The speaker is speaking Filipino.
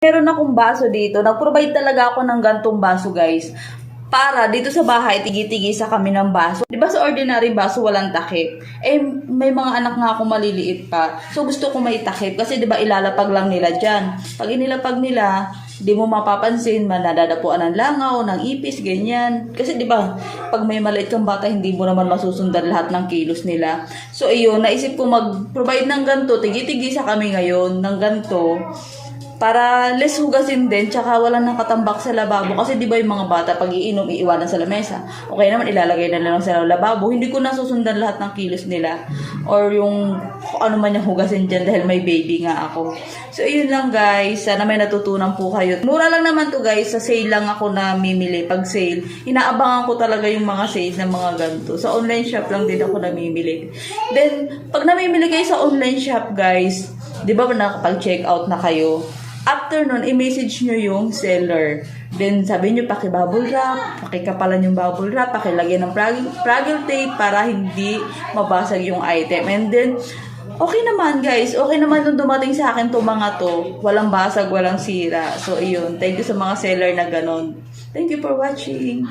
Meron akong baso dito. Nag-provide talaga ako ng gantong baso, guys. Para dito sa bahay, tigi-tigisa kami ng baso. Di ba sa ordinary baso, walang takip? Eh, may mga anak nga ako maliliit pa. So, gusto ko may takip. Kasi di ba ilalapag lang nila dyan. Pag inilapag nila, di mo mapapansin, manadadapuan ng langaw, ng ipis, ganyan. Kasi di ba, pag may maliit kang bata, hindi mo naman masusundan lahat ng kilos nila. So, ayun, naisip ko mag-provide ng ganito. Tigi-tigisa kami ngayon ng ganito. Para less hugasin din, tsaka walang nakatambak sa lababo. Kasi di ba yung mga bata, pag iinom, iiwanan sa lamesa. Okay naman, ilalagay na lang sa lababo. Hindi ko nasusundan lahat ng kilos nila. Or yung ano man yung hugasin dyan dahil may baby nga ako. So, yun lang guys. Sana may natutunan po kayo. Mura lang naman to guys. Sa sale lang ako namimili. Pag sale, inaabangan ko talaga yung mga sale ng mga ganito. Sa online shop lang din ako namimili. Then, pag namimili kayo sa online shop guys, di ba nakapag-check out na kayo? After nun, i-message nyo yung seller. Then, sabi nyo, paki-bubble wrap, pakikapalan yung bubble wrap, pakilagyan ng fragile tape para hindi mabasag yung item. And then, okay naman guys. Okay naman nung dumating sa akin to mga to. Walang basag, walang sira. So, iyon. Thank you sa mga seller na ganon. Thank you for watching.